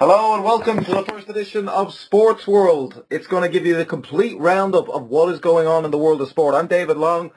Hello and welcome to the first edition of Sports World. It's going to give you the complete roundup of what is going on in the world of sport. I'm David Long,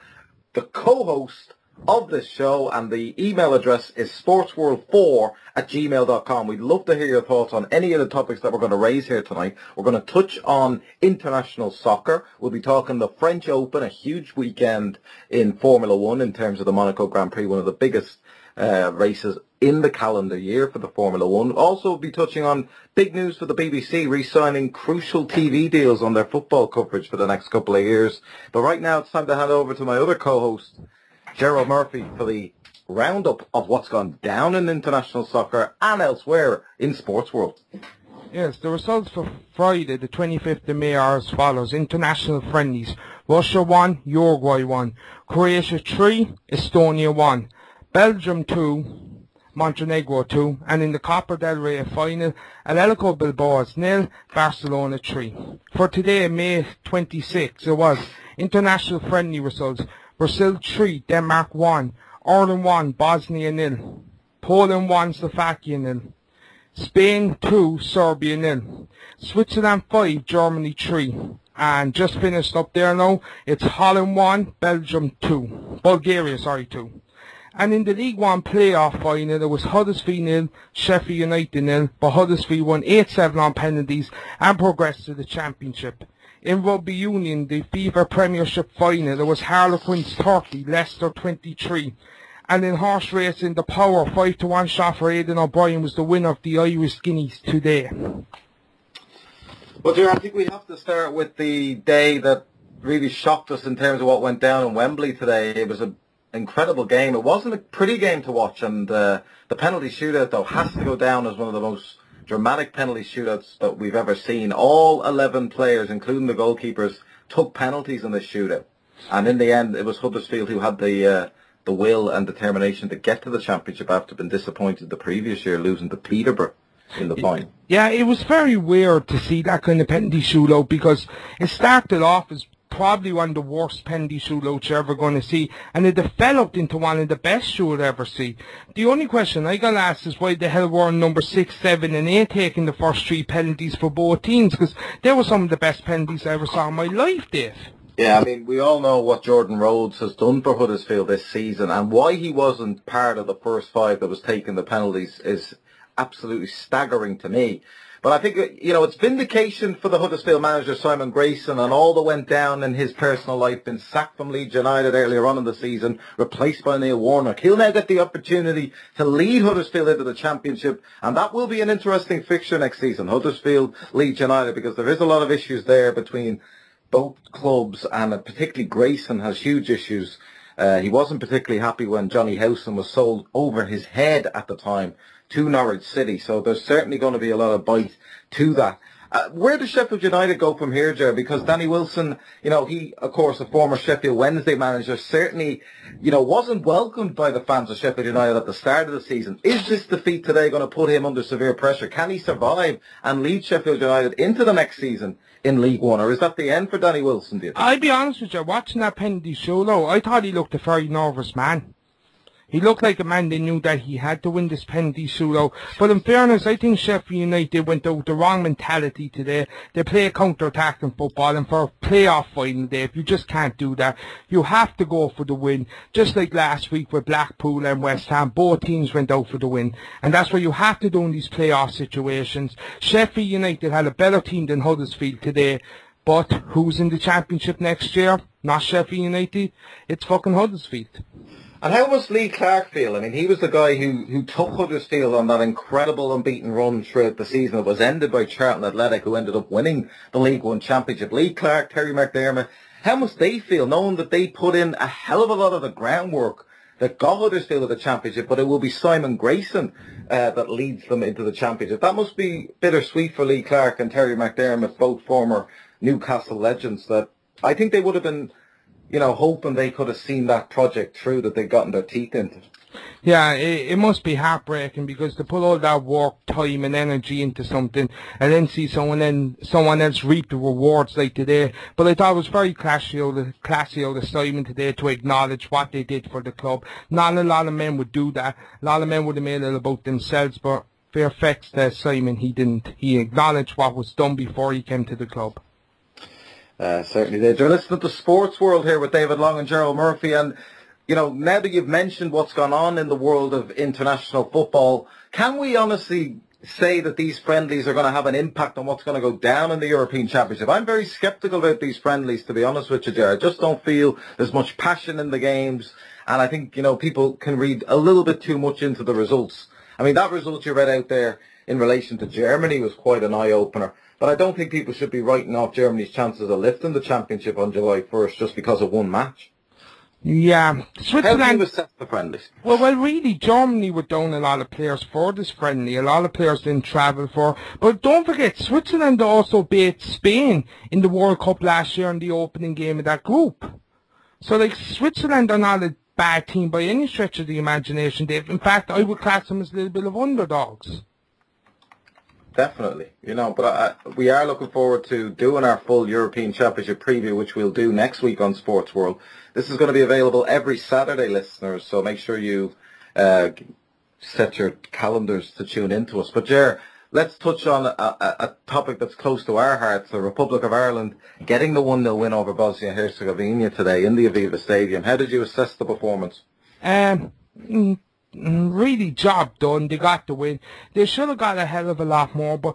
the co-host of this show, and the email address is sportsworld4@gmail.com. We'd love to hear your thoughts on any of the topics that we're going to raise here tonight. We're going to touch on international soccer. We'll be talking the French Open, a huge weekend in Formula One in terms of the Monaco Grand Prix, one of the biggest races in the calendar year for the Formula One. Also we'll be touching on big news for the BBC, re-signing crucial TV deals on their football coverage for the next couple of years. But right now it's time to hand over to my other co-host, Gerald Murphy, for the roundup of what's gone down in international soccer and elsewhere in sports world. Yes, the results for Friday, the 25th of May, are as follows. International friendlies: Russia 1, Uruguay 1, Croatia 3, Estonia 1, Belgium 2, Montenegro 2, and in the Copa del Rey final, Atletico Bilbao 0, Barcelona 3. For today, May 26, it was international friendly results: Brazil 3, Denmark 1, Ireland 1, Bosnia 0, Poland 1, Slovakia 0, Spain 2, Serbia 0, Switzerland 5, Germany 3, and just finished up there now, it's Holland 1, Belgium 2, Bulgaria 2. And in the League One playoff final, it was Huddersfield 0, Sheffield United 0, but Huddersfield won 8-7 on penalties and progressed to the championship. In Rugby Union, the FIFA Premiership final, it was Harlequins 30, Leicester 23. And in horse racing, the Power 5-1 shot for Aidan O'Brien was the winner of the Irish Guineas today. Well, dear, I think we have to start with the day that really shocked us in terms of what went down in Wembley today. It was an incredible game. It wasn't a pretty game to watch, and the penalty shootout, though, has to go down as one of the most dramatic penalty shootouts that we've ever seen. All 11 players, including the goalkeepers, took penalties in this shootout. And in the end, it was Huddersfield who had the will and determination to get to the championship after being disappointed the previous year, losing to Peterborough in the final. Yeah, it was very weird to see that kind of penalty shootout, because it started off as probably one of the worst penalty shootouts you're ever going to see, and it developed into one of the best you'll ever see. The only question I got asked is why the hell were number 6, 7 and 8 taking the first 3 penalties for both teams, because they were some of the best penalties I ever saw in my life, Dave. Yeah, I mean, we all know what Jordan Rhodes has done for Huddersfield this season, and why he wasn't part of the first 5 that was taking the penalties is absolutely staggering to me. But I think, it's vindication for the Huddersfield manager, Simon Grayson, and all that went down in his personal life. Been sacked from Leeds United earlier on in the season, replaced by Neil Warnock. He'll now get the opportunity to lead Huddersfield into the championship, and that will be an interesting fixture next season, Huddersfield, Leeds United, because there is a lot of issues there between both clubs, and particularly Grayson has huge issues. He wasn't particularly happy when Johnny Howson was sold over his head at the time to Norwich City, so there's certainly going to be a lot of bite to that. Where does Sheffield United go from here, Ger? Because Danny Wilson, he, of course, a former Sheffield Wednesday manager, certainly, wasn't welcomed by the fans of Sheffield United at the start of the season. Is this defeat today going to put him under severe pressure? Can he survive and lead Sheffield United into the next season in League One, or is that the end for Danny Wilson, do you think? I'll be honest with you, watching that penalty shootout, I thought he looked a very nervous man. He looked like a man that knew that he had to win this penalty shootout. But in fairness, I think Sheffield United went out with the wrong mentality today. They play counter-attacking football, and for a playoff final day, if you just can't do that, you have to go for the win. Just like last week with Blackpool and West Ham, both teams went out for the win. And that's what you have to do in these playoff situations. Sheffield United had a better team than Huddersfield today. But who's in the championship next year? Not Sheffield United. It's fucking Huddersfield. And how must Lee Clark feel? I mean, he was the guy who took Huddersfield on that incredible unbeaten run throughout the season. It was ended by Charlton Athletic, who ended up winning the League One Championship. Lee Clark, Terry McDermott, how must they feel knowing that they put in a hell of a lot of the groundwork that got Huddersfield to the championship, but it will be Simon Grayson that leads them into the championship? That must be bittersweet for Lee Clark and Terry McDermott, both former Newcastle legends, that I think they would have been hoping they could have seen that project through that they'd gotten their teeth into. Yeah, it must be heartbreaking, because to put all that work, time and energy into something and then see someone else reap the rewards like today. But I thought it was very classy of the Simon today to acknowledge what they did for the club. Not a lot of men would do that. A lot of men would have made it about themselves, but fair facts to Simon, he didn't. He acknowledged what was done before he came to the club. Certainly did. You're listening to Sports World here with David Long and Gerald Murphy, and now that you've mentioned what's gone on in the world of international football, can we honestly say that these friendlies are going to have an impact on what's going to go down in the European Championship? I'm very sceptical about these friendlies, to be honest with you, Gerard. I just don't feel there's much passion in the games, and I think, people can read a little bit too much into the results. I mean, that result you read out there in relation to Germany was quite an eye-opener, but I don't think people should be writing off Germany's chances of lifting the championship on July 1st just because of one match. Yeah, Switzerland. How do you assess the friendlies? Well, really, Germany were down a lot of players for this friendly. A lot of players didn't travel for. But don't forget, Switzerland also beat Spain in the World Cup last year in the opening game of that group. So, Switzerland are not a bad team by any stretch of the imagination, Dave. In fact, I would class them as a little bit of underdogs. Definitely, but we are looking forward to doing our full European Championship preview, which we'll do next week on Sports World. This is going to be available every Saturday, listeners, so make sure you set your calendars to tune into us. But, Ger, let's touch on a topic that's close to our hearts, the Republic of Ireland getting the 1-0 win over Bosnia-Herzegovina today in the Aviva Stadium. How did you assess the performance? Really job done. They got the win. They should have got a hell of a lot more, but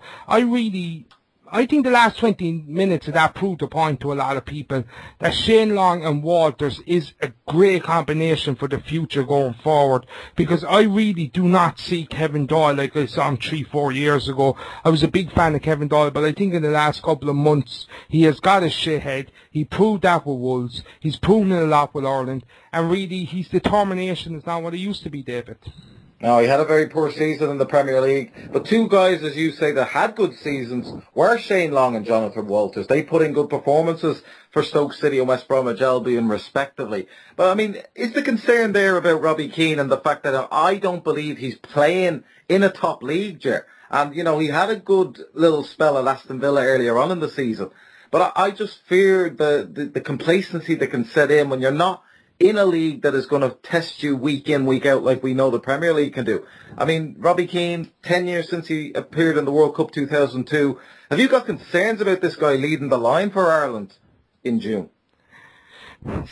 I think the last 20 minutes of that proved a point to a lot of people that Shane Long and Walters is a great combination for the future going forward, because I really do not see Kevin Doyle like I saw him 3-4 years ago. I was a big fan of Kevin Doyle, but I think in the last couple of months he has got a shit head. He proved that with Wolves. He's proven it a lot with Ireland, and really his determination is not what it used to be, David. No, he had a very poor season in the Premier League. But two guys, as you say, that had good seasons were Shane Long and Jonathan Walters. They put in good performances for Stoke City and West Bromwich Albion, respectively. But, I mean, is the concern there about Robbie Keane and the fact that I don't believe he's playing in a top league, Ger? And, he had a good little spell at Aston Villa earlier on in the season. But I just fear the complacency that can set in when you're not in a league that is going to test you week in, week out, like we know the Premier League can do. I mean, Robbie Keane, 10 years since he appeared in the World Cup 2002. Have you got concerns about this guy leading the line for Ireland in June?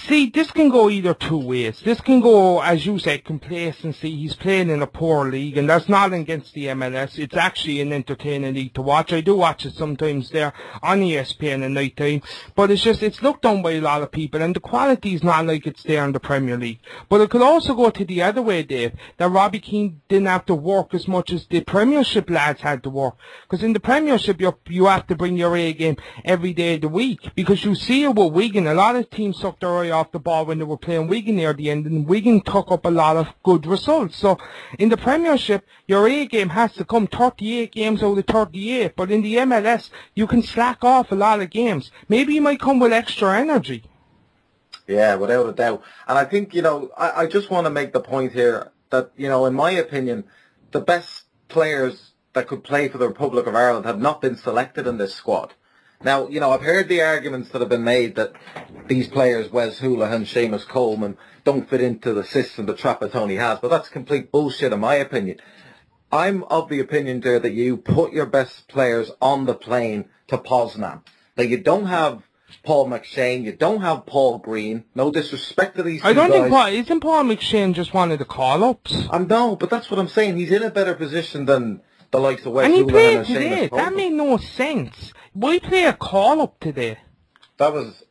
See, this can go either two ways. This can go, as you said, complacency. He's playing in a poor league, and that's not against the MLS. It's actually an entertaining league to watch. I do watch it sometimes there on ESPN at night time, but it's looked on by a lot of people, and the quality is not like it's there in the Premier League. But it could also go to the other way, Dave, that Robbie Keane didn't have to work as much as the Premiership lads had to work. Because in the Premiership, you have to bring your A game every day of the week, because you see it with Wigan. A lot of teams suck their eye off the ball when they were playing Wigan near the end, and Wigan took up a lot of good results. So in the Premiership, your A game has to come 38 games out of 38, but in the MLS, you can slack off a lot of games. Maybe you might come with extra energy. Yeah, without a doubt. And I think, I just want to make the point here that, in my opinion, the best players that could play for the Republic of Ireland have not been selected in this squad. Now, I've heard the arguments that have been made that these players, Wes Hoolahan, Seamus Coleman, don't fit into the system that Trapattoni has, but that's complete bullshit in my opinion. I'm of the opinion there that you put your best players on the plane to Poznan. That you don't have Paul McShane, you don't have Paul Green. No disrespect to these two guys. Isn't Paul McShane just one of the call-ups? No, but that's what I'm saying. He's in a better position than the likes of Wes Hoolahan and Seamus Coleman. And he played today. That made no sense. Why play a call-up today? That was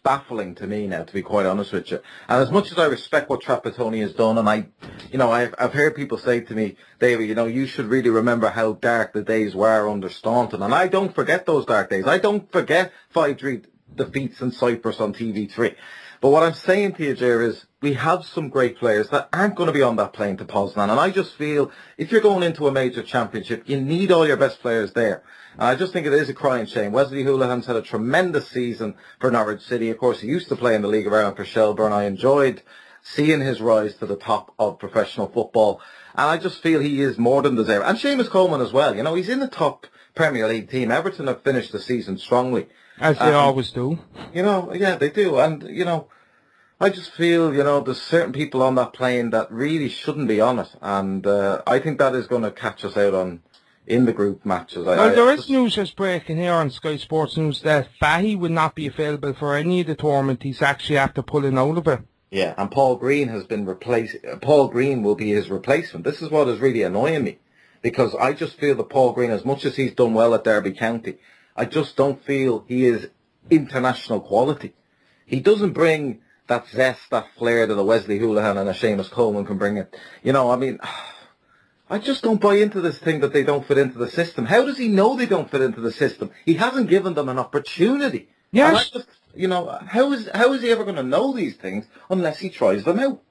baffling to me now, to be quite honest with you. And as much as I respect what Trapattoni has done, and I've heard people say to me, David, you should really remember how dark the days were under Staunton. And I don't forget those dark days. I don't forget 5-3 defeats in Cyprus on TV3. But what I'm saying to you, Ger, is we have some great players that aren't going to be on that plane to Poznan. And I just feel if you're going into a major championship, you need all your best players there. And I just think it is a crying shame. Wesley Hoolahan's had a tremendous season for Norwich City. Of course, he used to play in the League of Ireland for Shelbourne. I enjoyed seeing his rise to the top of professional football. And I just feel he is more than deserving. And Seamus Coleman as well. He's in the top Premier League team. Everton have finished the season strongly. As they always do. Yeah, they do. And, I just feel, there's certain people on that plane that really shouldn't be on it, and I think that is going to catch us out in the group matches. Well, there is news just breaking here on Sky Sports News that Fahy will not be available for any of the tournament. He's actually after pulling out of it. Yeah, and Paul Green has been replaced. Paul Green will be his replacement. This is what is really annoying me, because I just feel that Paul Green, as much as he's done well at Derby County, I just don't feel he is international quality. He doesn't bring that zest, that flair that a Wesley Houlihan and a Seamus Coleman can bring it. I just don't buy into this thing that they don't fit into the system. How does he know they don't fit into the system? He hasn't given them an opportunity. Yes. How is he ever going to know these things unless he tries them out?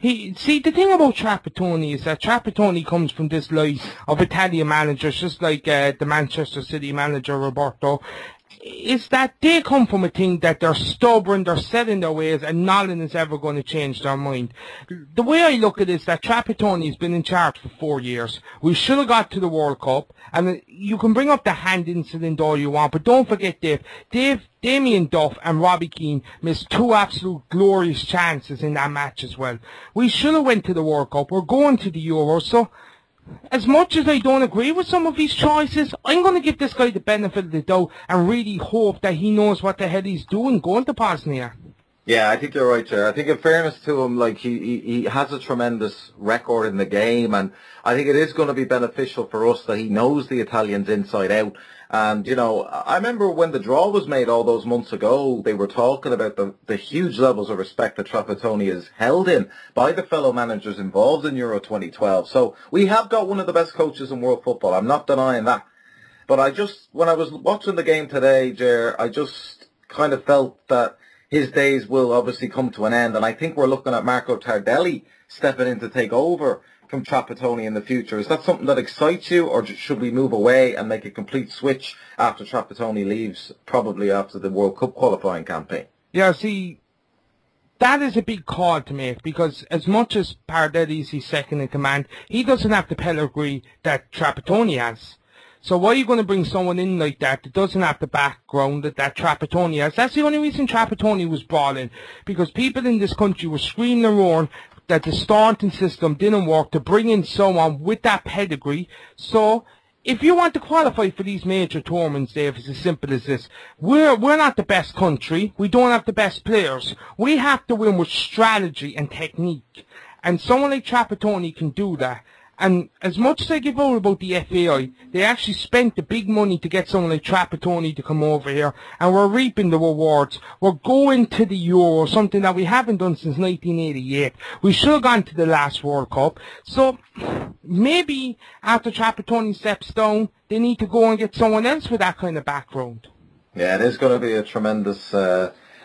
The thing about Trapattoni is that Trapattoni comes from this line of Italian managers, just like the Manchester City manager Roberto, is that they come from a thing that they're stubborn, they're set in their ways, and nothing is ever going to change their mind. The way I look at it is that Trapattoni has been in charge for 4 years. We should have got to the World Cup, and you can bring up the hand incident all you want, but don't forget Damien Duff and Robbie Keane missed 2 absolute glorious chances in that match as well. We should have went to the World Cup. We're going to the Euros, so as much as I don't agree with some of his choices, I'm going to give this guy the benefit of the doubt and really hope that he knows what the hell he's doing going to Bosnia. Yeah, I think you're right, Chair. I think in fairness to him, he has a tremendous record in the game, and I think it is going to be beneficial for us that he knows the Italians inside out. And, I remember when the draw was made all those months ago, they were talking about the huge levels of respect that Trapattoni is held in by the fellow managers involved in Euro 2012. So we have got one of the best coaches in world football. I'm not denying that. But when I was watching the game today, Ger, I just kind of felt that his days will obviously come to an end. And I think we're looking at Marco Tardelli stepping in to take over from Trapattoni in the future. Is that something that excites you, or should we move away and make a complete switch after Trapattoni leaves, probably after the World Cup qualifying campaign? Yeah, see, that is a big call to make, because as much as Tardelli is his second in command, he doesn't have the pedigree that Trapattoni has. So why are you going to bring someone in like that doesn't have the background that Trapattoni has? That's the only reason Trapattoni was brought in, because people in this country were screaming and roaring that the Staunton system didn't work to bring in someone with that pedigree. So if you want to qualify for these major tournaments, Dave, it's as simple as this. We're not the best country. We don't have the best players. We have to win with strategy and technique. And someone like Trapattoni can do that. And as much as I give out about the FAI, they actually spent the big money to get someone like Trapattoni to come over here, and we're reaping the rewards. We're going to the Euro, something that we haven't done since 1988. We should have gone to the last World Cup. So maybe after Trapattoni steps down, they need to go and get someone else with that kind of background. Yeah, it is going to be a tremendous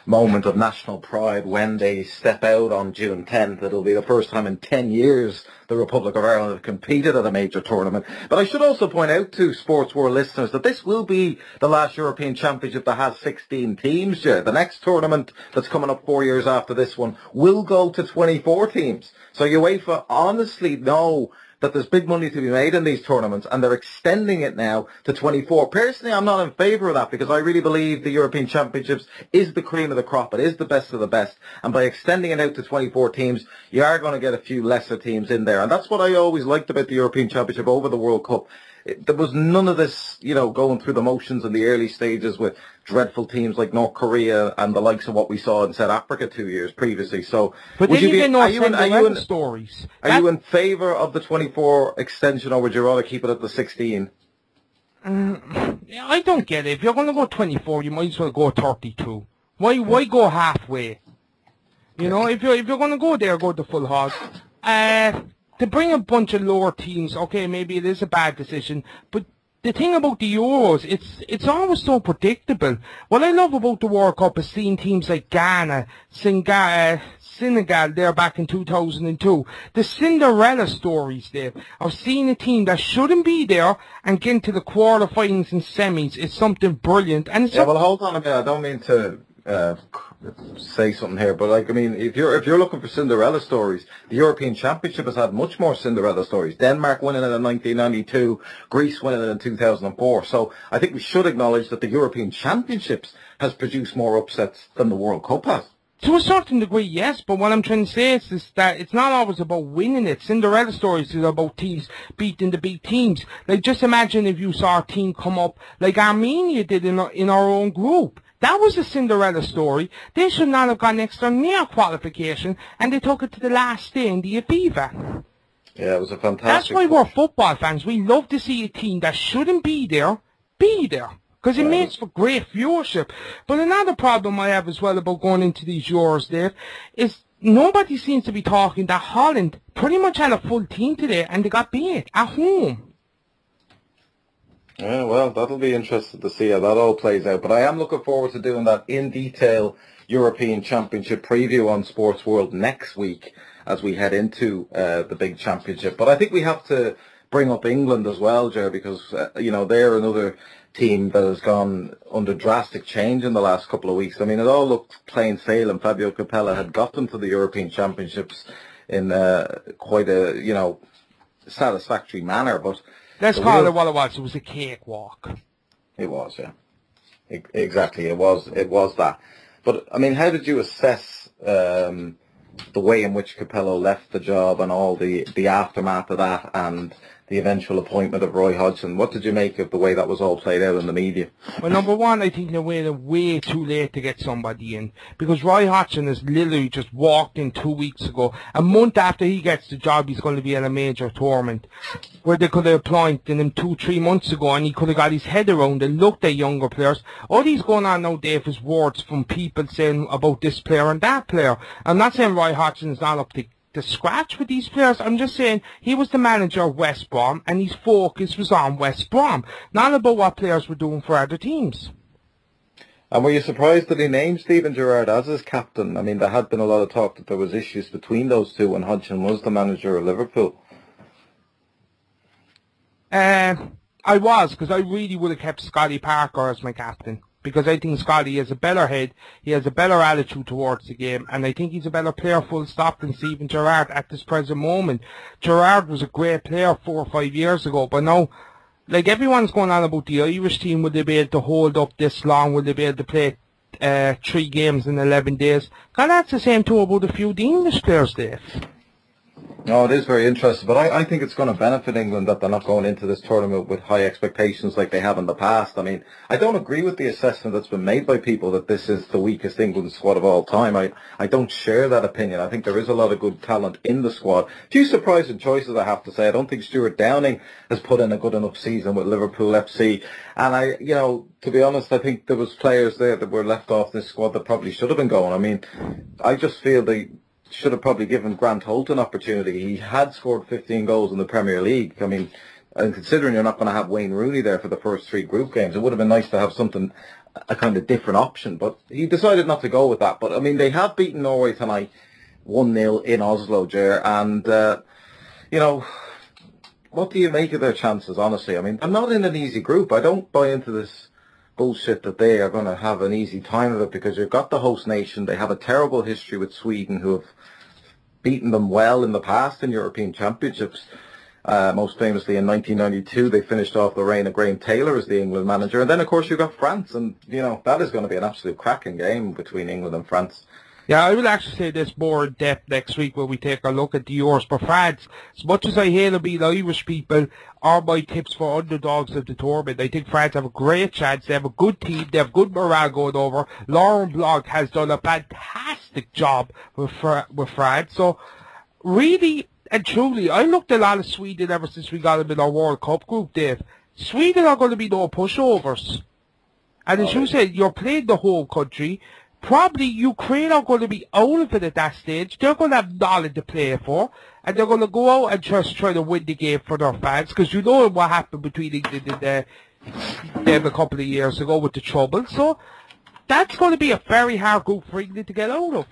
moment of national pride when they step out on June 10th. It'll be the first time in 10 years the Republic of Ireland have competed at a major tournament. But I should also point out to Sports World listeners that this will be the last European Championship that has 16 teams. Yeah. The next tournament that's coming up 4 years after this one will go to 24 teams. So UEFA honestly know that there's big money to be made in these tournaments, and they're extending it now to 24. Personally, I'm not in favour of that, because I really believe the European Championships is the cream of the crop. It is the best of the best. And by extending it out to 24 teams, you are going to get a few lesser teams in there. And that's what I always liked about the European Championship over the World Cup. There was none of this, going through the motions in the early stages with dreadful teams like North Korea and the likes of what we saw in South Africa 2 years previously. So, but then you get stories. Are you in favour of the 24 extension, or would you rather keep it at the 16? I don't get it. If you're going to go 24, you might as well go 32. Why go halfway? If you're going to go there, go the full hog. To bring a bunch of lower teams, okay, maybe it is a bad decision, but the thing about the Euros, it's always so predictable. What I love about the World Cup is seeing teams like Ghana, Senegal there back in 2002. The Cinderella stories there of seeing a team that shouldn't be there and getting to the quarterfinals and semis is something brilliant. And it's well, hold on a minute. I don't mean to say something here, but if you're looking for Cinderella stories, the European Championship has had much more Cinderella stories. Denmark winning it in 1992, Greece winning it in 2004. So I think we should acknowledge that the European Championships has produced more upsets than the World Cup has. To a certain degree, yes, but what I'm trying to say is that it's not always about winning it. Cinderella stories is about teams beating the big teams. Like, just imagine if you saw a team come up like Armenia did in our own group. That was a Cinderella story. They should not have gone extra near qualification, and they took it to the last day in the Aviva. Yeah, it was a fantastic... That's why we're football fans. We love to see a team that shouldn't be there, because it makes for great viewership. But another problem I have as well about going into these Euros, Dave, is nobody seems to be talking that Holland pretty much had a full team today, and they got beat at home. Yeah, well, that'll be interesting to see how that all plays out. But I am looking forward to doing that in detail European Championship preview on Sports World next week as we head into the big championship. But I think we have to bring up England as well, Ger, because, they're another team that has gone under drastic change in the last couple of weeks. I mean, it all looked plain sailing. Fabio Capello had got them to the European Championships in quite a, satisfactory manner, but... Let's call it what it was. It was a cakewalk. It was, yeah. Exactly, it was that. But, I mean, how did you assess the way in which Capello left the job and all the aftermath of that and the eventual appointment of Roy Hodgson? What did you make of the way that was all played out in the media? Well, number one, I think they waited way too late to get somebody in, because Roy Hodgson has literally just walked in 2 weeks ago. A month after he gets the job, he's going to be in a major tournament, where they could have appointed him 2-3 months ago, and he could have got his head around and looked at younger players. All these going on now, Dave, is words from people saying about this player and that player. I'm not saying Roy Hodgson's not up to scratch with these players. I'm just saying he was the manager of West Brom, and his focus was on West Brom, not about what players were doing for other teams. And were you surprised that he named Steven Gerrard as his captain? I mean, there had been a lot of talk that there was issues between those two when Hodgson was the manager of Liverpool. I was, because I really would have kept Scotty Parker as my captain, because I think Scotty has a better head, he has a better attitude towards the game, and I think he's a better player full stop than Steven Gerrard at this present moment. Gerrard was a great player 4 or 5 years ago, but now, like, everyone's going on about the Irish team, will they be able to hold up this long, will they be able to play 3 games in 11 days? God, that's the same too about a few of the English players, Dave. No, it is very interesting, but I think it's going to benefit England that they're not going into this tournament with high expectations like they have in the past. I mean, I don't agree with the assessment that's been made by people that this is the weakest England squad of all time. I don't share that opinion. I think there is a lot of good talent in the squad. A few surprising choices, I have to say. I don't think Stuart Downing has put in a good enough season with Liverpool FC. And to be honest, I think there was players there that were left off this squad that probably should have been going. I mean, I just feel they should have probably given Grant Holt an opportunity. He had scored 15 goals in the Premier League. I mean, and considering you're not going to have Wayne Rooney there for the first 3 group games, it would have been nice to have a kind of different option. But he decided not to go with that. But, I mean, they have beaten Norway tonight 1-0 in Oslo, Ger. And, what do you make of their chances, honestly? I mean, I'm not in an easy group. I don't buy into this bullshit that they are going to have an easy time of it, because you've got the host nation. They have a terrible history with Sweden, who have beaten them well in the past in European Championships. Most famously in 1992, they finished off the reign of Graham Taylor as the England manager. And then, of course, you've got France, and, that is going to be an absolute cracking game between England and France. Yeah, I will actually say this more in depth next week when we take a look at the Euros. But France, as much as I hate to be the Irish people, are my tips for underdogs of the tournament. I think France have a great chance. They have a good team. They have good morale going over. Laurent Blanc has done a fantastic job with France. So, really and truly, I looked a lot of Sweden ever since we got them in our World Cup group, Dave. Sweden are going to be no pushovers. And as you said, you're playing the whole country. Probably Ukraine are going to be out of it at that stage. They're going to have nothing to play for, and they're going to go out and just try to win the game for their fans, because you know what happened between England and them a couple of years ago with the trouble. So that's going to be a very hard group for England to get out of.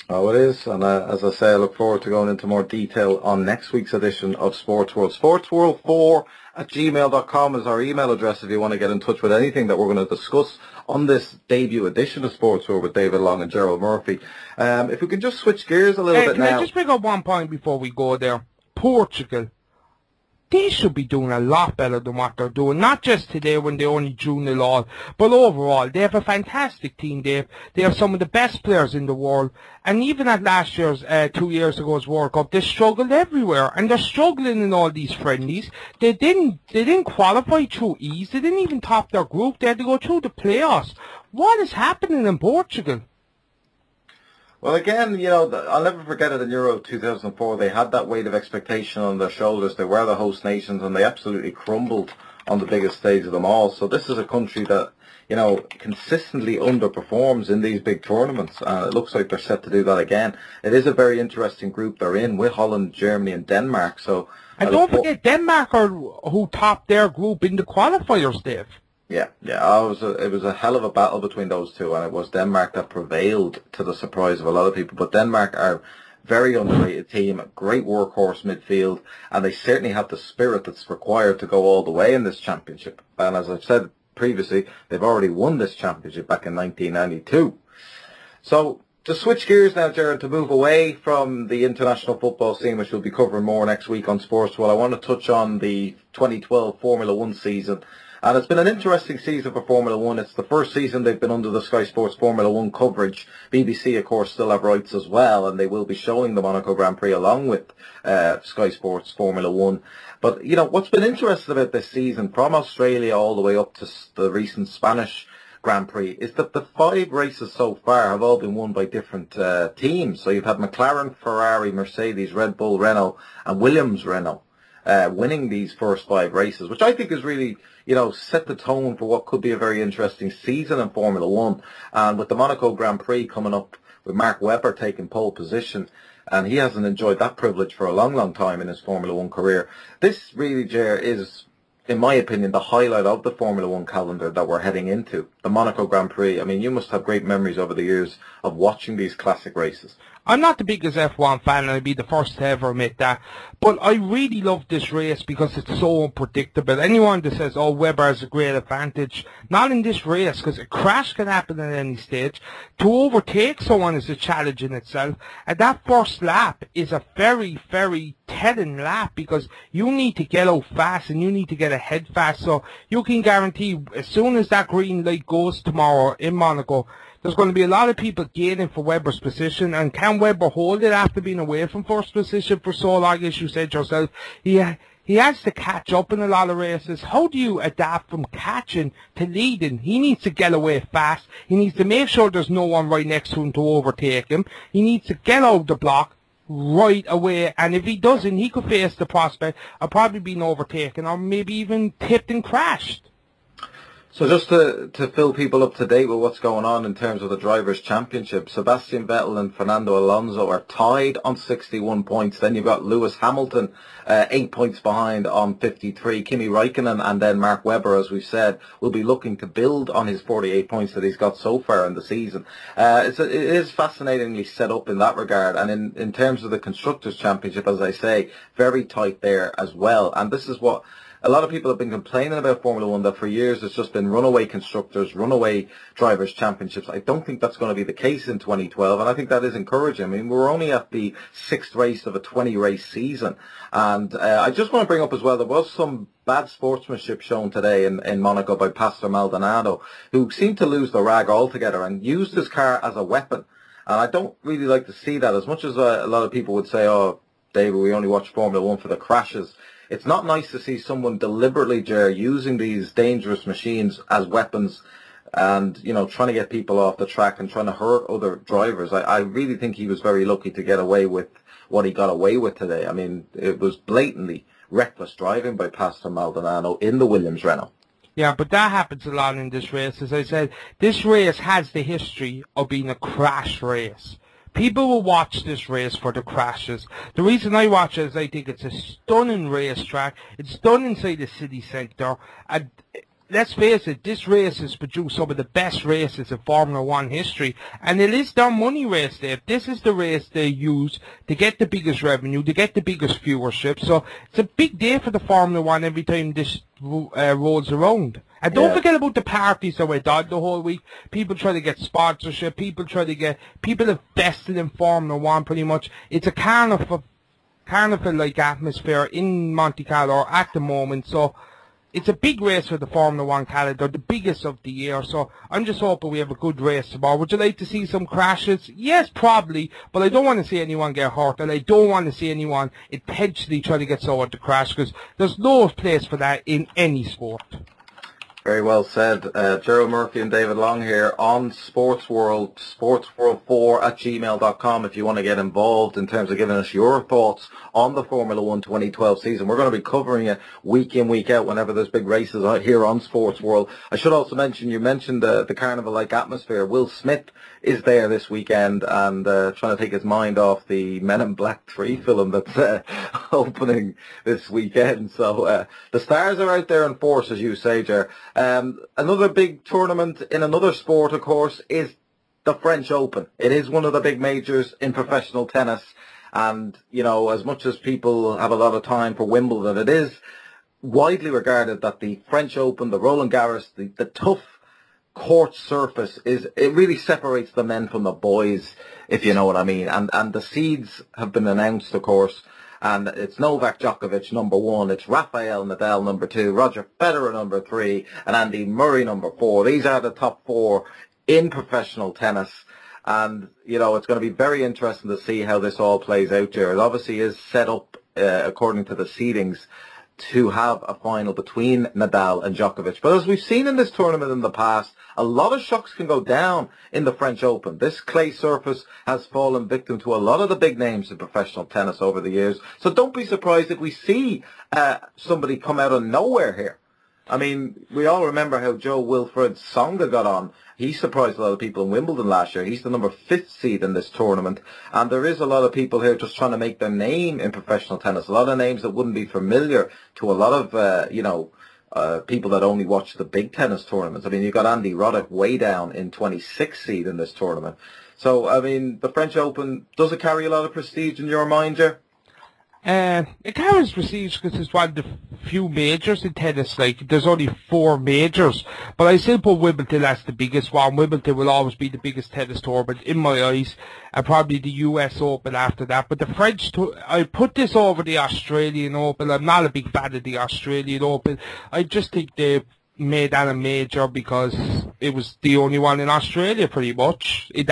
Oh, it is, and as I say, I look forward to going into more detail on next week's edition of Sports World. sportsworld4@gmail.com is our email address if you want to get in touch with anything that we're going to discuss on this debut edition of Sports World with David Long and Gerald Murphy. If we can just switch gears a little bit now. Can I just bring up one point before we go there? Portugal. they should be doing a lot better than what they're doing. Not just today when they only drew 0 all, but overall, they have a fantastic team, Dave. They have some of the best players in the world. And even at last year's, 2 years ago's World Cup, they struggled everywhere. And they're struggling in all these friendlies. They didn't qualify through ease. They didn't even top their group. They had to go through the playoffs. What is happening in Portugal? Well, again, you know, I'll never forget it in Euro 2004. They had that weight of expectation on their shoulders. They were the host nations, and they absolutely crumbled on the biggest stage of them all. So this is a country that, you know, consistently underperforms in these big tournaments. It looks like they're set to do that again. It is a very interesting group they're in with Holland, Germany, and Denmark. So, and don't forget, Denmark are who topped their group in the qualifiers, Dave. Yeah. It was a hell of a battle between those two, and it was Denmark that prevailed, to the surprise of a lot of people. But Denmark are a very underrated team, great workhorse midfield, and they certainly have the spirit that's required to go all the way in this championship. And as I've said previously, they've already won this championship back in 1992. So, to switch gears now, Jared, to move away from the international football scene, which we'll be covering more next week on Sports Well, I want to touch on the 2012 Formula 1 season. And it's been an interesting season for Formula 1. It's the first season they've been under the Sky Sports Formula 1 coverage. BBC, of course, still have rights as well, and they will be showing the Monaco Grand Prix along with Sky Sports Formula 1. But, you know, what's been interesting about this season, from Australia all the way up to the recent Spanish Grand Prix, is that the 5 races so far have all been won by different teams. So you've had McLaren, Ferrari, Mercedes, Red Bull, Renault, and Williams Renault winning these first 5 races, which I think is really, you know, set the tone for what could be a very interesting season in Formula 1. And with the Monaco Grand Prix coming up with Mark Webber taking pole position, and he hasn't enjoyed that privilege for a long, long time in his Formula 1 career. This really, Jer, is, in my opinion, the highlight of the Formula 1 calendar that we're heading into. The Monaco Grand Prix. I mean, you must have great memories over the years of watching these classic races. I'm not the biggest F1 fan, and I'd be the first to ever admit that. But I really love this race because it's so unpredictable. Anyone that says, oh, Webber has a great advantage, not in this race, because a crash can happen at any stage. To overtake someone is a challenge in itself. And that first lap is a very, very telling lap, because you need to get out fast and you need to get ahead fast. So you can guarantee as soon as that green light goes tomorrow in Monaco, there's going to be a lot of people gaining for Webber's position. And can Webber hold it after being away from first position for so long, as you said yourself? He has to catch up in a lot of races. How do you adapt from catching to leading? He needs to get away fast. He needs to make sure there's no one right next to him to overtake him. He needs to get out of the block right away. And if he doesn't, he could face the prospect of probably being overtaken or maybe even tipped and crashed. So just to fill people up to date with what's going on in terms of the Drivers' Championship, Sebastian Vettel and Fernando Alonso are tied on 61 points. Then you've got Lewis Hamilton, 8 points behind on 53. Kimi Räikkönen and then Mark Webber, as we've said, will be looking to build on his 48 points that he's got so far in the season. It is fascinatingly set up in that regard. And in terms of the Constructors' Championship, as I say, very tight there as well. And this is what a lot of people have been complaining about Formula 1, that for years it's just been runaway constructors, runaway drivers' championships. I don't think that's going to be the case in 2012, and I think that is encouraging. I mean, we're only at the 6th race of a 20-race season. And I just want to bring up as well, there was some bad sportsmanship shown today in Monaco by Pastor Maldonado, who seemed to lose the rag altogether and used his car as a weapon. And I don't really like to see that, as much as a lot of people would say, oh, David, we only watch Formula 1 for the crashes. It's not nice to see someone deliberately, Jer, using these dangerous machines as weapons and, you know, trying to get people off the track and trying to hurt other drivers. I really think he was very lucky to get away with what he got away with today. I mean, it was blatantly reckless driving by Pastor Maldonado in the Williams Renault. Yeah, but that happens a lot in this race. As I said, this race has the history of being a crash race. People will watch this race for the crashes. The reason I watch it is I think it's a stunning racetrack. It's done inside the city centre. And let's face it, this race has produced some of the best races in Formula 1 history. And it is their money race, Dave. This is the race they use to get the biggest revenue, to get the biggest viewership. So it's a big day for the Formula 1 every time this rolls around. And don't forget about the parties that went on the whole week. People try to get sponsorship. People invested in Formula 1 pretty much. It's a carnival carnival-like atmosphere in Monte Carlo at the moment. So it's a big race for the Formula One calendar, the biggest of the year. So I'm just hoping we have a good race tomorrow. Would you like to see some crashes? Yes, probably, but I don't want to see anyone get hurt, and I don't want to see anyone intentionally try to get someone to crash, because there's no place for that in any sport. Very well said. Gerald Murphy and David Long here on Sports World, sportsworld4@gmail.com if you want to get involved in terms of giving us your thoughts on the Formula One 2012 season. We're going to be covering it week in, week out whenever there's big races out here on Sports World. I should also mention, you mentioned the carnival-like atmosphere. Will Smith is there this weekend and trying to take his mind off the Men in Black 3 film that's opening this weekend. So the stars are out there in force, as you say, Ger. Another big tournament in another sport, of course, is the French Open. It is one of the big majors in professional tennis. And, you know, as much as people have a lot of time for Wimbledon, it is widely regarded that the French Open, the Roland Garros, the tough court surface, it really separates the men from the boys, if you know what I mean. And the seeds have been announced, of course. And it's Novak Djokovic, number 1. It's Rafael Nadal, number 2. Roger Federer, number 3. And Andy Murray, number 4. These are the top 4 in professional tennis. And, you know, it's going to be very interesting to see how this all plays out there. It obviously is set up, according to the seedings, to have a final between Nadal and Djokovic. But as we've seen in this tournament in the past, a lot of shocks can go down in the French Open. This clay surface has fallen victim to a lot of the big names in professional tennis over the years. So don't be surprised if we see somebody come out of nowhere here. I mean, we all remember how Jo-Wilfried Tsonga got on. He surprised a lot of people in Wimbledon last year. He's the number 5th seed in this tournament. And there is a lot of people here just trying to make their name in professional tennis. A lot of names that wouldn't be familiar to a lot of, people that only watch the big tennis tournaments. I mean, you've got Andy Roddick way down in 26th seed in this tournament. So, I mean, the French Open, does it carry a lot of prestige in your mind, Ger? It carries prestige because it's one of the few majors in tennis. Like, there's only 4 majors, but I still put Wimbledon as the biggest one. Wimbledon will always be the biggest tennis tournament in my eyes, and probably the US Open after that. But the French, I put this over the Australian Open. I'm not a big fan of the Australian Open. I just think they made that a major because it was the only one in Australia, pretty much, in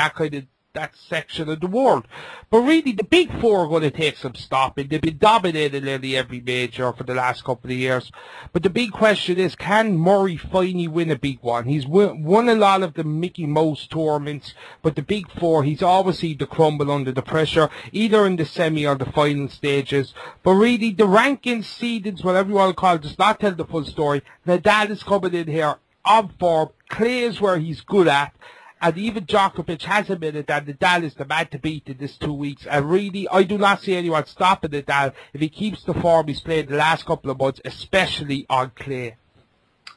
that section of the world. But really, the big 4 are going to take some stopping. They've been dominating nearly every major for the last couple of years. But the big question is, can Murray finally win a big one? He's won a lot of the Mickey Mouse tournaments, but the big 4, he's always seemed to crumble under the pressure, either in the semi or the final stages. But really, the rankings, seedings, whatever you want to call it, does not tell the full story. Nadal is coming in here on form. Clay is where he's good at. And even Djokovic has admitted that Nadal is the man to beat in this 2 weeks. And really, I do not see anyone stopping Nadal if he keeps the form he's played the last couple of months, especially on clay.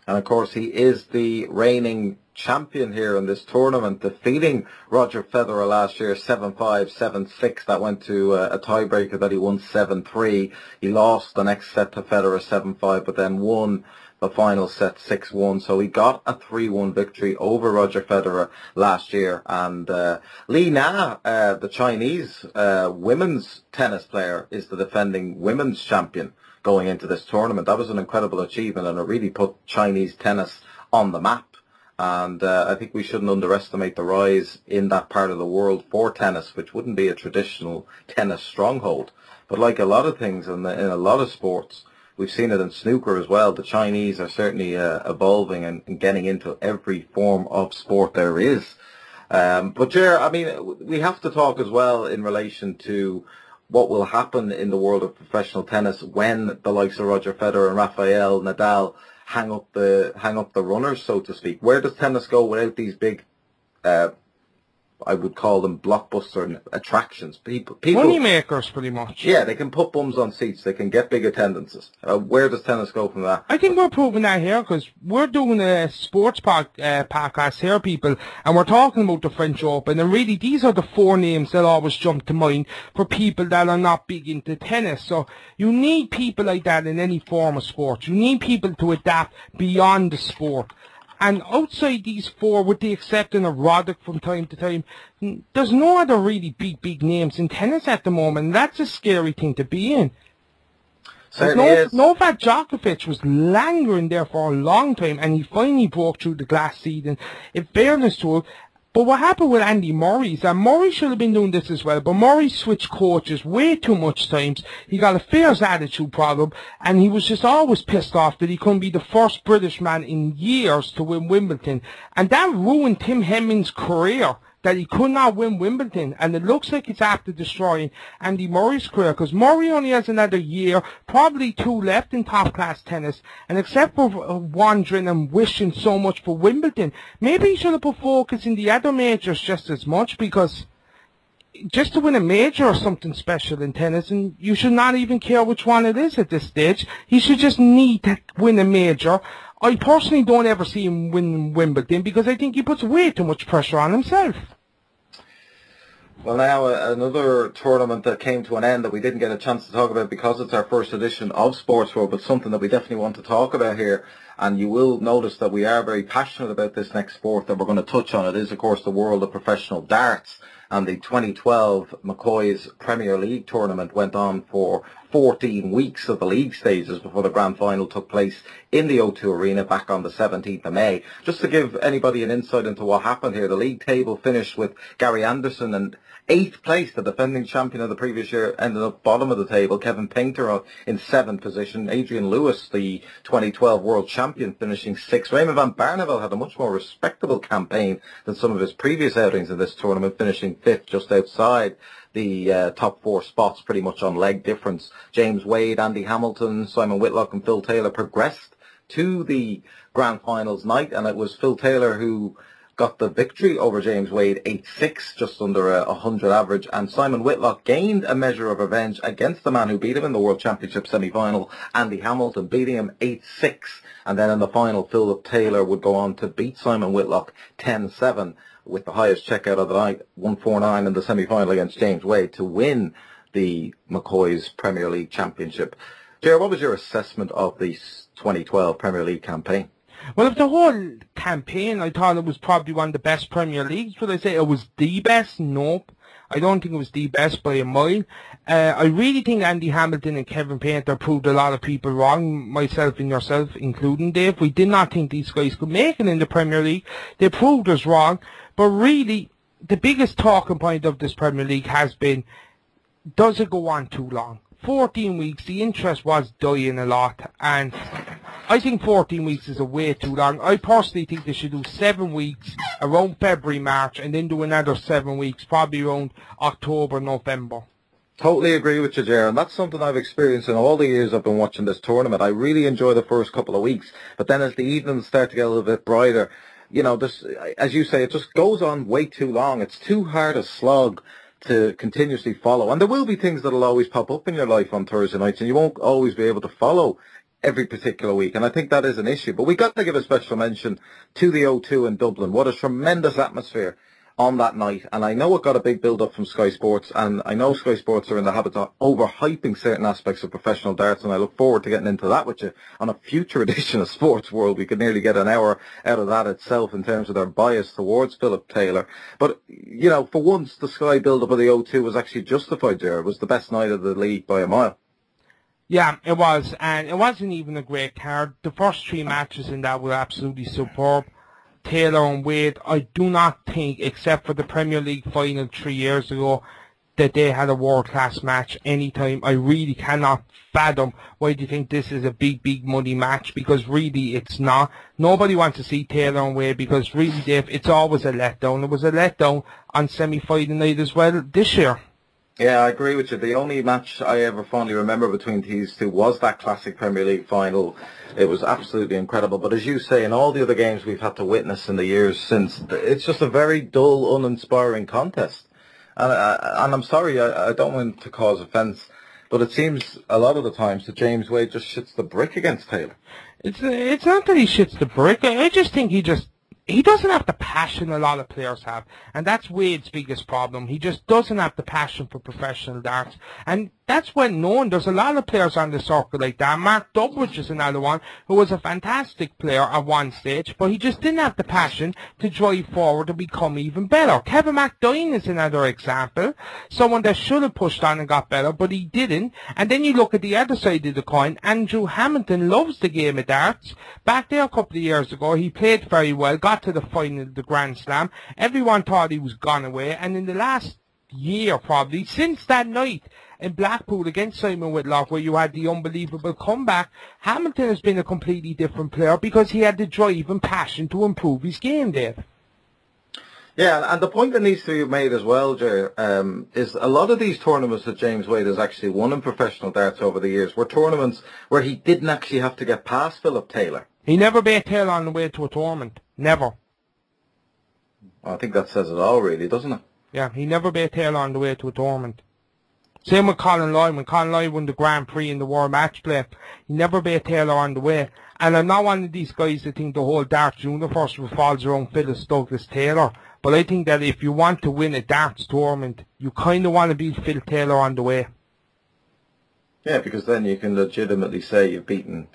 And of course, he is the reigning champion here in this tournament, defeating Roger Federer last year 7-5, 7-6. That went to a tiebreaker that he won 7-3. He lost the next set to Federer 7-5, but then won the final set 6-1, so he got a 3-1 victory over Roger Federer last year. And Li Na, the Chinese women's tennis player, is the defending women's champion going into this tournament. That was an incredible achievement, and it really put Chinese tennis on the map. And I think we shouldn't underestimate the rise in that part of the world for tennis, which wouldn't be a traditional tennis stronghold. But like a lot of things in a lot of sports, we've seen it in snooker as well. The Chinese are certainly evolving and getting into every form of sport there is. But Ger, I mean, we have to talk as well in relation to what will happen in the world of professional tennis when the likes of Roger Federer and Rafael Nadal hang up the runners, so to speak. Where does tennis go without these big I would call them blockbuster attractions. People money makers, pretty much. Yeah, they can put bums on seats. They can get big attendances. Where does tennis go from that? I think we're proving that here because we're doing a sports podcast here, people, and we're talking about the French Open. And really, these are the 4 names that always jump to mind for people that are not big into tennis. So you need people like that in any form of sport. You need people to adapt beyond the sport. And outside these four, with the exception of Roddick from time to time, there's no other really big names in tennis at the moment. And that's a scary thing to be in. Novak Djokovic was lingering there for a long time, and he finally broke through the glass ceiling. In fairness to him, but what happened with Andy Murray is that Murray should have been doing this as well, but Murray switched coaches way too much times. He got a fierce attitude problem, and he was just always pissed off that he couldn't be the first British man in years to win Wimbledon. And that ruined Tim Hemming's career, that he could not win Wimbledon, and it looks like it's after destroying Andy Murray's career, because Murray only has another year, probably 2 left in top-class tennis, and except for wandering and wishing so much for Wimbledon, maybe he should have put focus in the other majors just as much, because just to win a major or something special in tennis, and you should not even care which one it is at this stage, he should just need to win a major. I personally don't ever see him win Wimbledon because I think he puts way too much pressure on himself. Well, now another tournament that came to an end that we didn't get a chance to talk about because it's our first edition of Sports World, but something that we definitely want to talk about here. And you will notice that we are very passionate about this next sport that we're going to touch on. It is, of course, the world of professional darts. And the 2012 McCoy's Premier League tournament went on for 14 weeks of the league stages before the grand final took place in the O2 Arena back on the 17th of May. Just to give anybody an insight into what happened here, the league table finished with Gary Anderson in 8th place, the defending champion of the previous year, ended up bottom of the table. Kevin Painter in 7th position. Adrian Lewis, the 2012 world champion, finishing 6th. Raymond van Barneveld had a much more respectable campaign than some of his previous outings in this tournament, finishing 5th, just outside the top 4 spots, pretty much on leg difference. James Wade, Andy Hamilton, Simon Whitlock and Phil Taylor progressed to the grand finals night, and it was Phil Taylor who got the victory over James Wade, 8-6, just under 100 average, and Simon Whitlock gained a measure of revenge against the man who beat him in the World Championship semi-final, Andy Hamilton, beating him 8-6, and then in the final, Philip Taylor would go on to beat Simon Whitlock 10-7, with the highest checkout of the night, 149 in the semi-final against James Wade, to win the McCoy's Premier League Championship. Ger, what was your assessment of the 2012 Premier League campaign? Well, of the whole campaign, I thought it was probably one of the best Premier Leagues. Would I say it was the best? Nope. I don't think it was the best by a mile. I really think Andy Hamilton and Kevin Painter proved a lot of people wrong, myself and yourself including, Dave. We did not think these guys could make it in the Premier League. They proved us wrong. But really, the biggest talking point of this Premier League has been, does it go on too long? 14 weeks, the interest was dying a lot, and I think 14 weeks is a way too long. I personally think they should do 7 weeks around February, March, and then do another 7 weeks, probably around October, November. Totally agree with you, Ger, and that's something I've experienced in all the years I've been watching this tournament. I really enjoy the first couple of weeks, but then as the evenings start to get a little bit brighter, you know, this, as you say, it just goes on way too long. It's too hard a slog to continuously follow. And there will be things that will always pop up in your life on Thursday nights, and you won't always be able to follow every particular week. And I think that is an issue. But we got to give a special mention to the O2 in Dublin. What a tremendous atmosphere on that night. And I know it got a big build-up from Sky Sports, and I know Sky Sports are in the habit of overhyping certain aspects of professional darts, and I look forward to getting into that with you on a future edition of Sports World. We could nearly get an hour out of that itself in terms of their bias towards Philip Taylor. But, you know, for once, the Sky build-up of the O2 was actually justified there. It was the best night of the league by a mile. Yeah, it was, and it wasn't even a great card. The first 3 matches in that were absolutely superb. Taylor and Wade, I do not think, except for the Premier League final 3 years ago, that they had a world-class match anytime. I really cannot fathom why do you think this is a big money match, because really it's not. Nobody wants to see Taylor and Wade, because really, Dave, it's always a letdown. It was a letdown on semi-final night as well this year. Yeah, I agree with you. The only match I ever fondly remember between these two was that classic Premier League final. It was absolutely incredible. But as you say, in all the other games we've had to witness in the years since, it's just a very dull, uninspiring contest. And I'm sorry, I don't want to cause offence, but it seems a lot of the times that James Wade just shits the brick against Taylor. It's not that he shits the brick. I just think he doesn't have the passion a lot of players have, and that's Wade's biggest problem. He just doesn't have the passion for professional darts, and that's well known. There's a lot of players on the circuit like that. Mark Durbridge is another one who was a fantastic player at one stage, but he just didn't have the passion to drive forward to become even better. Kevin McDine is another example. Someone that should have pushed on and got better, but he didn't. And then you look at the other side of the coin. Andrew Hamilton loves the game of darts. Back there a couple of years ago, he played very well, got to the final of the Grand Slam. Everyone thought he was gone away, and in the last year probably, since that night in Blackpool against Simon Whitlock where you had the unbelievable comeback, Hamilton has been a completely different player because he had the drive and passion to improve his game, Dave. Yeah, and the point that needs to be made as well, Ger, is a lot of these tournaments that James Wade has actually won in professional darts over the years were tournaments where he didn't actually have to get past Philip Taylor. He never beat Taylor on the way to a tournament. Never. Well, I think that says it all, really, doesn't it? Yeah, he never beat Taylor on the way to a tournament. Same with Colin Lloyd. When Colin Lloyd won the Grand Prix in the World Match Play, he never beat Taylor on the way. And I'm not one of these guys that think the whole darts universe revolves around Phyllis Douglas Taylor. But I think that if you want to win a darts tournament, you kind of want to beat Phil Taylor on the way. Yeah, because then you can legitimately say you've beaten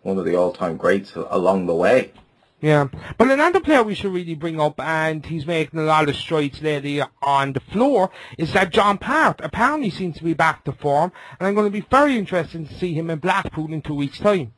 one of the all-time greats along the way. Yeah, but another player we should really bring up, and he's making a lot of strides lately on the floor, is that John Part. Apparently seems to be back to form, and I'm going to be very interested to see him in Blackpool in 2 weeks' time.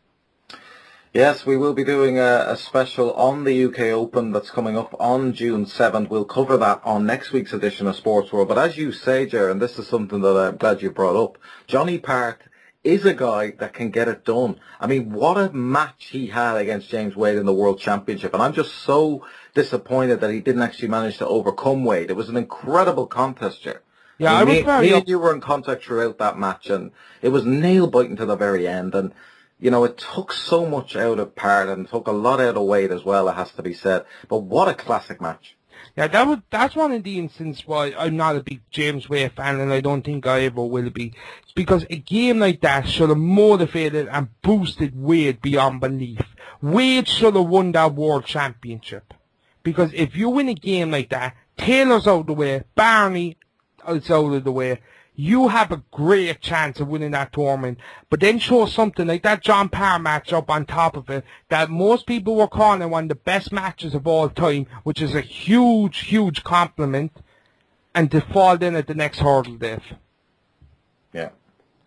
Yes, we will be doing a special on the UK Open that's coming up on June 7th. We'll cover that on next week's edition of Sports World. But as you say, Ger, and this is something that I'm glad you brought up, Johnny Part is a guy that can get it done. I mean, what a match he had against James Wade in the World Championship. And I'm just so disappointed that he didn't actually manage to overcome Wade. It was an incredible contest, Ger. Yeah, I mean, me and you were in contact throughout that match, and it was nail-biting to the very end. And, you know, it took so much out of Part and took a lot out of Wade as well, it has to be said. But what a classic match. Yeah, that's one of the instances why I'm not a big James Wade fan, and I don't think I ever will be. It's because a game like that should have motivated and boosted Wade beyond belief. Wade should have won that World Championship. Because if you win a game like that, Taylor's out of the way, Barney is out of the way, you have a great chance of winning that tournament. But then show something like that John Parr match up on top of it that most people were calling one of the best matches of all time, which is a huge, huge compliment, and to fall in at the next hurdle, Dave. Yeah.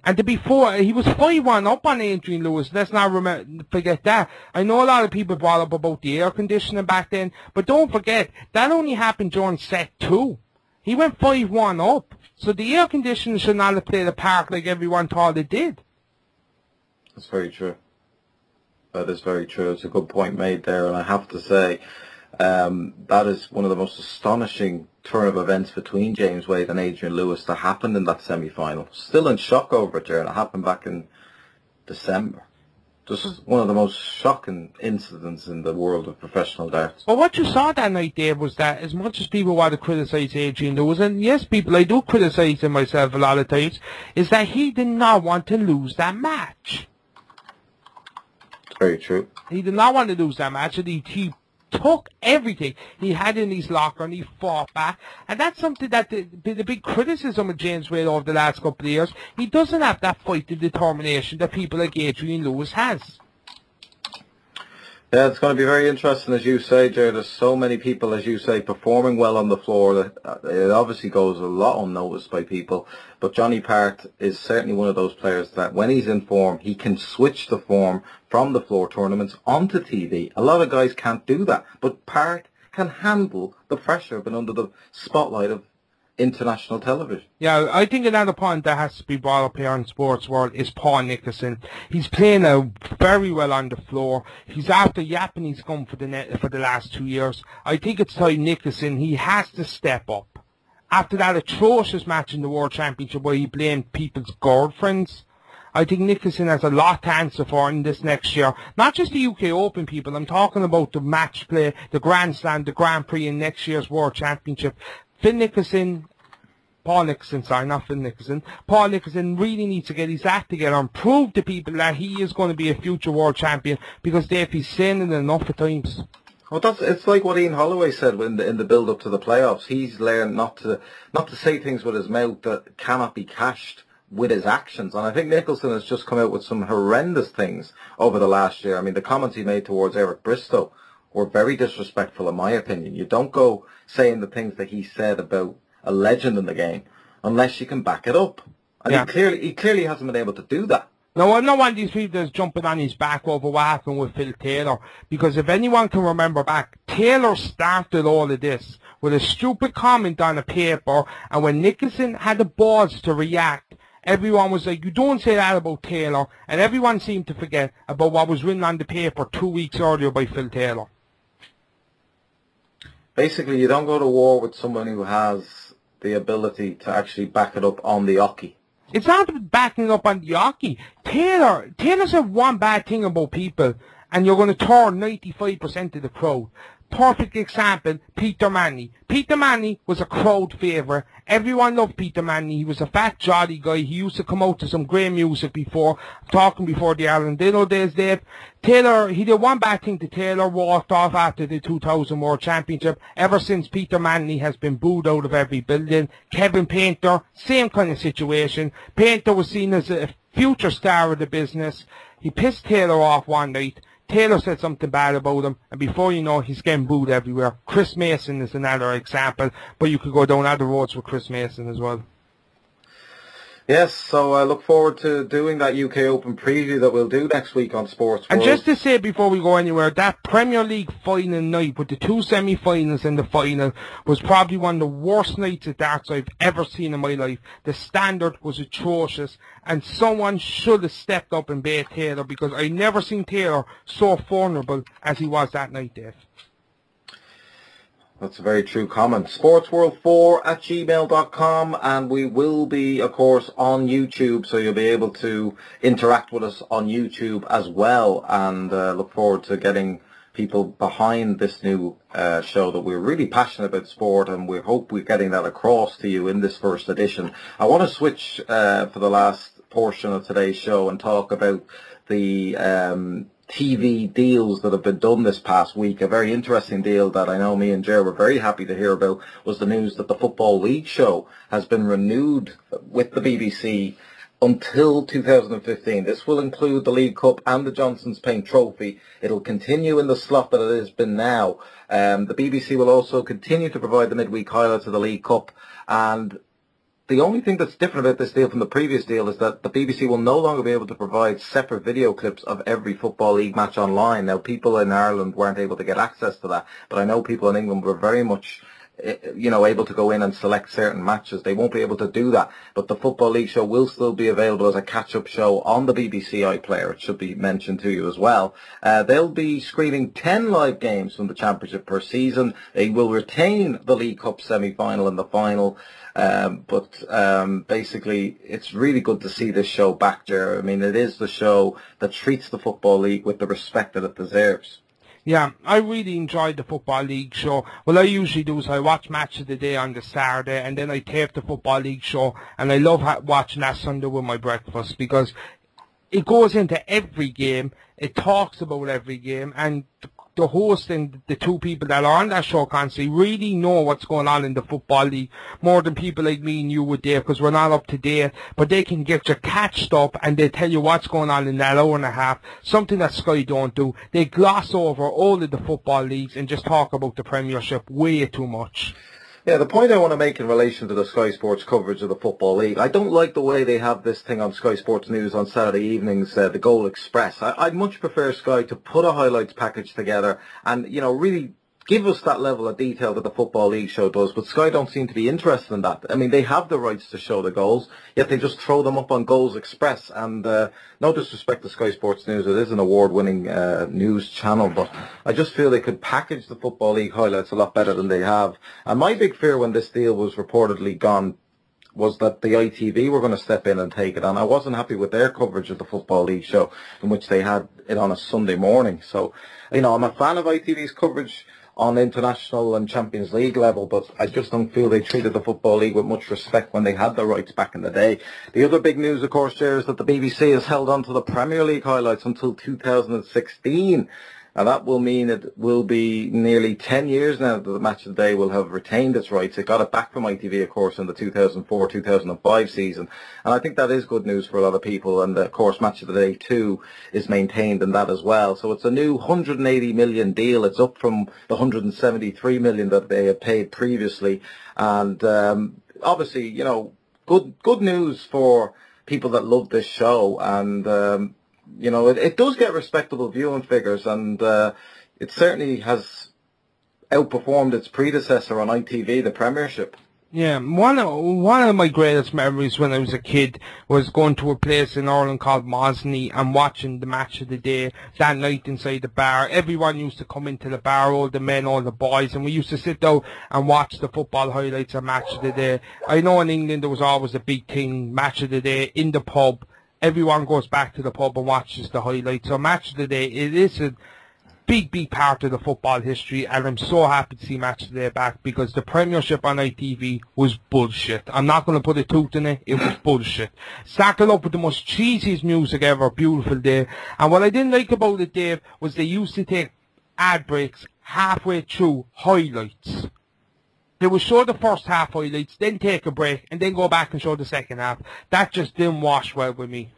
And to be he was 5-1 up on Adrian Lewis. Let's not forget that. I know a lot of people brought up about the air conditioning back then, but don't forget, that only happened during set 2. He went 5-1 up. So the air conditioning should not have played a part like everyone thought it did. That's very true. That is very true. It's a good point made there, and I have to say that is one of the most astonishing turn of events between James Wade and Adrian Lewis that happened in that semi-final. Still in shock over it, and it happened back in December. Just one of the most shocking incidents in the world of professional darts. Well, what you saw that night, Dave, was that as much as people want to criticise Adrian Lewis, and yes, people, I do criticise him myself a lot of times, is that he did not want to lose that match. It's very true. He did not want to lose that match, and he took everything he had in his locker and he fought back. And that's something that the big criticism of James Wade over the last couple of years, he doesn't have that fighting determination that people like Adrian Lewis has. Yeah, it's going to be very interesting, as you say, Jared. There's so many people, as you say, performing well on the floor that it obviously goes a lot unnoticed by people. But Johnny Part is certainly one of those players that when he's in form, he can switch the form from the floor tournaments onto TV. A lot of guys can't do that, but Part can handle the pressure of being under the spotlight of international television. Yeah, I think another point that has to be brought up here in Sports World is Paul Nicholson. He's playing out very well on the floor. He's after yapping his gum for the last 2 years. I think it's time Nicholson, he has to step up. After that atrocious match in the World Championship where he blamed people's girlfriends, I think Nicholson has a lot to answer for in this next year. Not just the UK Open, people. I'm talking about the match play, the Grand Slam, the Grand Prix in next year's World Championship. Paul Nicholson really needs to get his act together and prove to people that he is going to be a future world champion, because Dave, he's saying it enough at times. Well, it's like what Ian Holloway said in the build-up to the playoffs. He's learned not to say things with his mouth that cannot be cashed with his actions. And I think Nicholson has just come out with some horrendous things over the last year. I mean, the comments he made towards Eric Bristow were very disrespectful, in my opinion. You don't go saying the things that he said about a legend in the game unless you can back it up. And he clearly hasn't been able to do that. No, I'm not one of these people that's jumping on his back over what happened with Phil Taylor, because if anyone can remember back, Taylor started all of this with a stupid comment on a paper, and when Nicholson had the balls to react, everyone was like, you don't say that about Taylor, and everyone seemed to forget about what was written on the paper 2 weeks earlier by Phil Taylor. Basically, you don't go to war with someone who has the ability to actually back it up on the hockey. It's not backing up on the hockey. Taylor said one bad thing about people, and you're going to turn 95% of the crowd. Perfect example, Peter Manley. Peter Manley was a crowd favourite. Everyone loved Peter Manley. He was a fat, jolly guy. He used to come out to some great music before, talking before the Alan Dino days, Dave. Taylor, he did one bad thing to Taylor, walked off after the 2000 World Championship. Ever since, Peter Manley has been booed out of every building. Kevin Painter, same kind of situation. Painter was seen as a future star of the business. He pissed Taylor off one night. Taylor said something bad about him, and before you know, he's getting booed everywhere. Chris Mason is another example, but you could go down other roads with Chris Mason as well. Yes, so I look forward to doing that UK Open preview that we'll do next week on Sports World. And just to say before we go anywhere, that Premier League final night with the two semi-finals and the final was probably one of the worst nights of darts I've ever seen in my life. The standard was atrocious, and someone should have stepped up and bait Taylor, because I never seen Taylor so vulnerable as he was that night, Dave. That's a very true comment. sportsworld4@gmail.com, and we will be, of course, on YouTube, so you'll be able to interact with us on YouTube as well, and look forward to getting people behind this new show that we're really passionate about sport, and we hope we're getting that across to you in this first edition. I want to switch for the last portion of today's show and talk about the TV deals that have been done this past week. A very interesting deal that I know me and Ger were very happy to hear about was the news that the Football League show has been renewed with the BBC until 2015. This will include the League Cup and the Johnson's Paint Trophy. It'll continue in the slot that it has been now. The BBC will also continue to provide the midweek highlights of the League Cup, and the only thing that's different about this deal from the previous deal is that the BBC will no longer be able to provide separate video clips of every Football League match online. Now, people in Ireland weren't able to get access to that, but I know people in England were very much, able to go in and select certain matches. They won't be able to do that, but the Football League show will still be available as a catch-up show on the BBC iPlayer. It should be mentioned to you as well. They'll be screening 10 live games from the Championship per season. They will retain the League Cup semi-final and the final. But basically, it's really good to see this show back, Ger. I mean, it is the show that treats the Football League with the respect that it deserves. Yeah, I really enjoyed the Football League show. What I usually do is I watch Match of the Day on the Saturday, and then I tape the Football League show, and I love watching that Sunday with my breakfast, because it goes into every game, it talks about every game, and the host and the two people that are on that show constantly really know what's going on in the Football League more than people like me and you would, Dave, because we're not up to date, but they can get you catched up and they tell you what's going on in that hour and a half, something that Sky don't do. They gloss over all of the football leagues and just talk about the Premiership way too much. Yeah, the point I want to make in relation to the Sky Sports coverage of the Football League, I don't like the way they have this thing on Sky Sports News on Saturday evenings, the Goal Express. I'd much prefer Sky to put a highlights package together and, really give us that level of detail that the Football League show does, but Sky don't seem to be interested in that. I mean, they have the rights to show the goals, yet they just throw them up on Goals Express, and no disrespect to Sky Sports News, it is an award-winning news channel, but I just feel they could package the Football League highlights a lot better than they have. And my big fear when this deal was reportedly gone was that the ITV were going to step in and take it on. I wasn't happy with their coverage of the Football League show, in which they had it on a Sunday morning. So, I'm a fan of ITV's coverage on international and Champions League level, but I just don't feel they treated the Football League with much respect when they had the rights back in the day. The other big news, of course, Ger, is that the BBC has held on to the Premier League highlights until 2016. And that will mean it will be nearly 10 years now that the Match of the Day will have retained its rights. It got it back from ITV, of course, in the 2004-2005 season. And I think that is good news for a lot of people. And, of course, Match of the Day 2 is maintained in that as well. So it's a new 180 million deal. It's up from the 173 million that they had paid previously. And obviously, you know, good news for people that love this show. And you know, it does get respectable viewing figures, and it certainly has outperformed its predecessor on ITV, the Premiership. Yeah, one of my greatest memories when I was a kid was going to a place in Ireland called Mosney and watching the Match of the Day that night inside the bar. Everyone used to come into the bar, all the men, all the boys, and we used to sit down and watch the football highlights of Match of the Day. I know in England there was always a big thing, Match of the Day in the pub. Everyone goes back to the pub and watches the highlights. So Match of the Day, it is a big part of the football history, and I'm so happy to see Match of the Day back, because the Premiership on ITV was bullshit. I'm not going to put a tooth in it, it was bullshit. Started up with the most cheesiest music ever, Beautiful Day. And what I didn't like about it, Dave, was they used to take ad breaks halfway through highlights. They would show the first half highlights, then take a break, and then go back and show the second half. That just didn't wash well with me.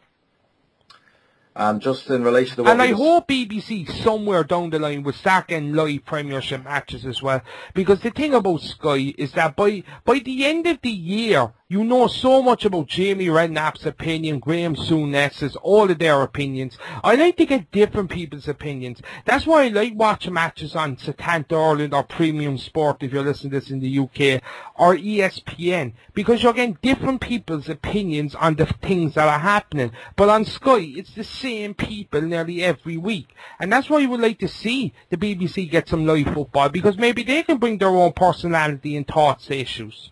And just in relation to what... And I hope BBC somewhere down the line will start getting live Premiership matches as well. Because the thing about Sky is that by the end of the year, you know so much about Jamie Redknapp's opinion, Graham Souness's, all of their opinions. I like to get different people's opinions. That's why I like watching matches on Setanta Ireland or Premium Sport, if you're listening to this in the UK, or ESPN, because you're getting different people's opinions on the things that are happening. But on Sky, it's the same people nearly every week. And that's why I would like to see the BBC get some live football, because maybe they can bring their own personality and thoughts to issues.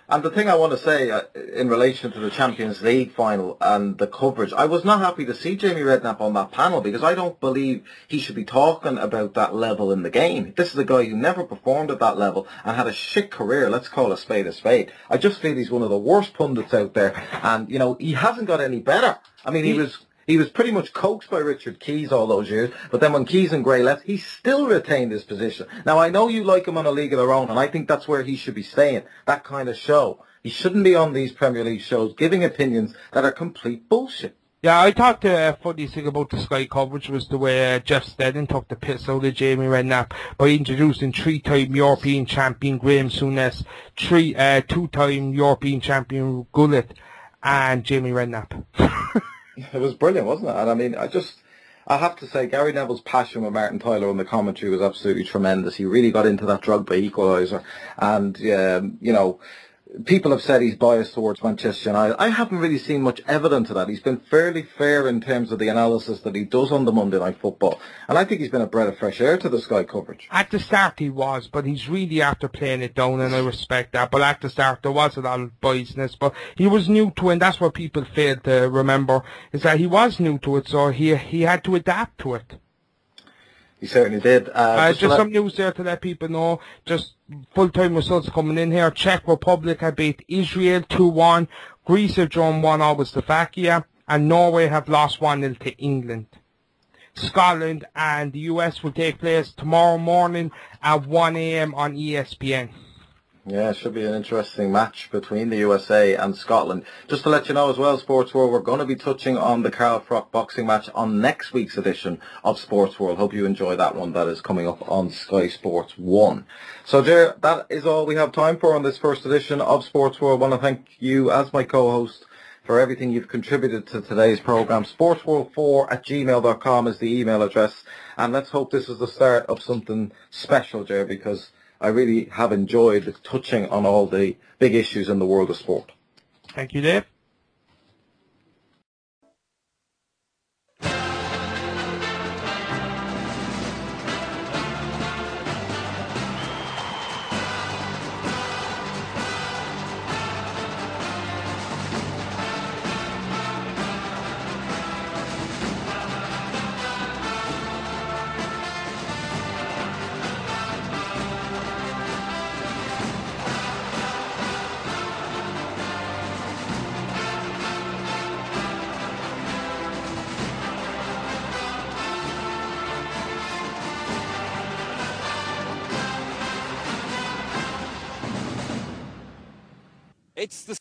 And the thing I want to say in relation to the Champions League final and the coverage, I was not happy to see Jamie Redknapp on that panel, because I don't believe he should be talking about that level in the game. This is a guy who never performed at that level and had a shit career. Let's call a spade a spade. I just feel he's one of the worst pundits out there, and you know, he hasn't got any better. I mean, he was pretty much coaxed by Richard Keys all those years, but then when Keys and Gray left, he still retained his position. Now, I know you like him on A League of Their Own, and I think that's where he should be staying, that kind of show. He shouldn't be on these Premier League shows giving opinions that are complete bullshit. Yeah, I thought the funny thing about the Sky coverage was the way Jeff Steading took the piss out of Jamie Redknapp by introducing three-time European champion Graham Souness, two-time European champion Gullit, and Jamie Redknapp. It was brilliant, wasn't it? And I mean, I have to say, Gary Neville's passion with Martin Tyler on the commentary was absolutely tremendous. He really got into that Drogba equaliser. And, you know, people have said he's biased towards Manchester United. I haven't really seen much evidence of that. He's been fairly fair in terms of the analysis that he does on the Monday Night Football. And I think he's been a breath of fresh air to the Sky coverage. At the start he was, but he's really after playing it down, and I respect that. But at the start there was a lot of biasness, but he was new to it, and that's what people failed to remember, is that he was new to it, so he had to adapt to it. He certainly did. Just some news there to let people know. Just full-time results coming in here. Czech Republic have beat Israel 2-1. Greece have drawn 1-0 with Slovakia. And Norway have lost 1-0 to England. Scotland and the US will take place tomorrow morning at 1 a.m. on ESPN. Yeah, it should be an interesting match between the USA and Scotland. Just to let you know as well, Sports World, we're going to be touching on the Carl Froch boxing match on next week's edition of Sports World. Hope you enjoy that one. That is coming up on Sky Sports 1. So, Ger, that is all we have time for on this first edition of Sports World. I want to thank you as my co-host for everything you've contributed to today's programme. sportsworld4@gmail.com is the email address. And let's hope this is the start of something special, Ger, because I really have enjoyed touching on all the big issues in the world of sport. Thank you, Dave. It's the